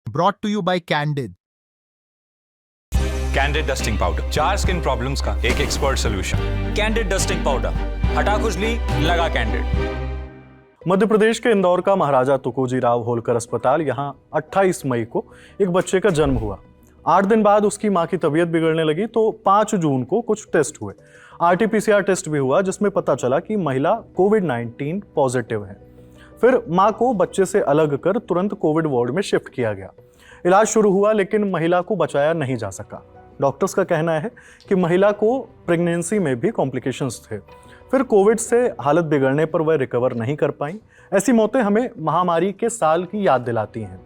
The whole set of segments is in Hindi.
Brought to you by Candid. Candid dusting powder, 4 skin problems का एक expert solution. Candid dusting powder, हटा खुजली, लगा कैंडिड। मध्य प्रदेश के इंदौर का महाराजा तुकोजी राव होलकर अस्पताल, यहाँ 28 मई को एक बच्चे का जन्म हुआ। 8 दिन बाद उसकी मां की तबीयत बिगड़ने लगी तो 5 जून को कुछ टेस्ट हुए। RT-PCR टेस्ट भी हुआ जिसमें पता चला कि महिला कोविड-19 पॉजिटिव है। फिर मां को बच्चे से अलग कर तुरंत कोविड वार्ड में शिफ्ट किया गया। इलाज शुरू हुआ लेकिन महिला को बचाया नहीं जा सका। डॉक्टर्स का कहना है कि महिला को प्रेगनेंसी में भी कॉम्प्लिकेशंस थे। फिर कोविड से हालत बिगड़ने पर वह रिकवर नहीं कर पाई। ऐसी मौतें हमें महामारी के साल की याद दिलाती हैं।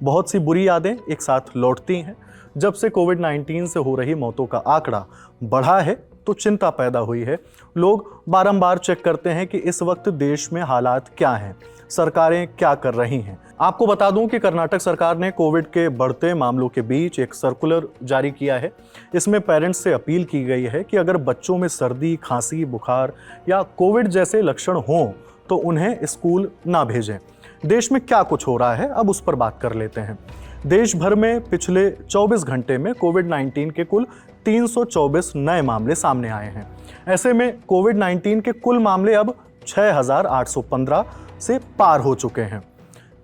बहुत सी बुरी यादें एक साथ लौटती हैं। जब से कोविड-19 से हो रही मौतों का आंकड़ा बढ़ा है तो चिंता पैदा हुई है। लोग बारंबार चेक करते हैं कि इस वक्त देश में हालात क्या हैं, सरकारें क्या कर रही हैं। आपको बता दूं कि कर्नाटक सरकार ने कोविड के बढ़ते मामलों के बीच एक सर्कुलर जारी किया है। इसमें पेरेंट्स से अपील की गई है कि अगर बच्चों में सर्दी, खांसी, बुखार या कोविड जैसे लक्षण हों तो उन्हें स्कूल ना भेजें। देश में क्या कुछ हो रहा है, अब उस पर बात कर लेते हैं। देश भर में पिछले 24 घंटे में कोविड-19 के कुल 324 नए मामले सामने आए हैं। ऐसे में कोविड-19 के कुल मामले अब 6,815 से पार हो चुके हैं।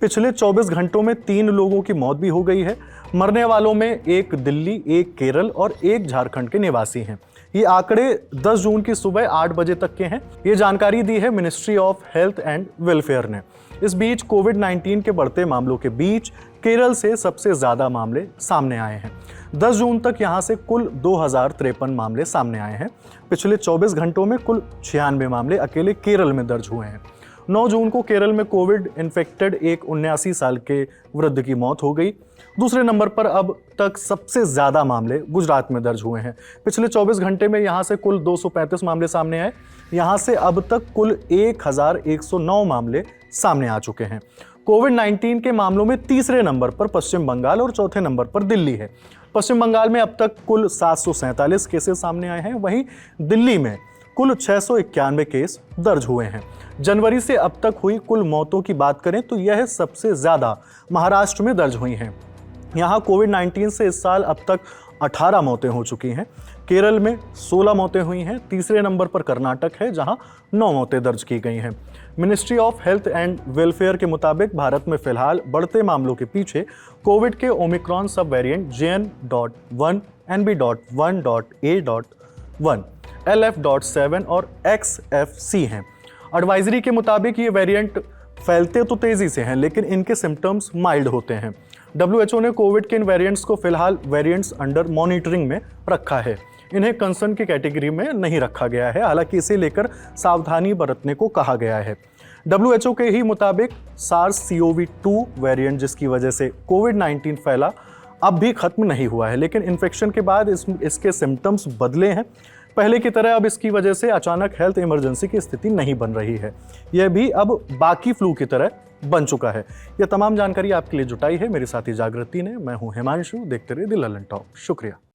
पिछले 24 घंटों में 3 लोगों की मौत भी हो गई है। मरने वालों में एक दिल्ली, एक केरल और एक झारखंड के निवासी हैं। ये आंकड़े 10 जून की सुबह 8 बजे तक के हैं। ये जानकारी दी है ministry of health and welfare ने। इस बीच कोविड-19 के बढ़ते मामलों के बीच केरल से सबसे ज्यादा मामले सामने आए हैं। 10 जून तक यहां से कुल 2053 मामले सामने आए हैं। पिछले 24 घंटों में कुल 96 मामले अकेले केरल में दर्ज हुए हैं। 9 जून को केरल में कोविड इन्फेक्टेड एक 79 साल के वृद्ध की मौत हो गई। दूसरे नंबर पर अब तक सबसे ज्यादा मामले गुजरात में दर्ज हुए हैं। पिछले 24 घंटे में यहां से कुल 235 मामले सामने आए। यहां से अब तक कुल 1109 मामले सामने आ चुके हैं। कोविड-19 के मामलों में तीसरे नंबर पर पश्चिम बंगाल और चौथे नंबर पर दिल्ली है। पश्चिम बंगाल में अब तक कुल 747 केसेस सामने आए हैं। वहीं दिल्ली में कुल 691 केस दर्ज हुए हैं। जनवरी से अब तक हुई कुल मौतों की बात करें तो यह सबसे ज्यादा महाराष्ट्र में दर्ज हुई हैं। यहाँ कोविड-19 से इस साल अब तक 18 मौतें हो चुकी हैं। केरल में 16 मौतें हुई हैं। तीसरे नंबर पर कर्नाटक है जहां 9 मौतें दर्ज की गई हैं। Ministry of health and welfare के मुताबिक भारत में फिलहाल बढ़ते मामलों के पीछे कोविड के ओमिक्रॉन सब वेरिएंट JN.1, NB.1.A.1, LF.7 और XFC हैं। एडवाइजरी के मुताबिक ये वेरिएंट फैलते तो तेजी से हैं लेकिन इनके सिम्टम्स माइल्ड होते हैं। WHO ने कोविड के इन वेरिएंट्स को फिलहाल वेरिएंट्स अंडर मॉनिटरिंग में रखा है। इन्हें कंसर्न की कैटेगरी में नहीं रखा गया है। हालांकि इसे लेकर सावधानी बरतने को कहा गया है। WHO के ही मुताबिक SARS-CoV-2 वेरिएंट जिसकी वजह से कोविड-19 फैला अब भी खत्म नहीं हुआ है लेकिन इन्फेक्शन के बाद इसके सिम्टम्स बदले हैं। पहले की तरह अब इसकी वजह से अचानक हेल्थ इमरजेंसी की स्थिति नहीं बन रही है। यह भी अब बाकी फ्लू की तरह बन चुका है। यह तमाम जानकारी आपके लिए जुटाई है मेरे साथी जागृति ने। मैं हूं हिमांशु। देखते रहिए दिल ललन टॉक। शुक्रिया।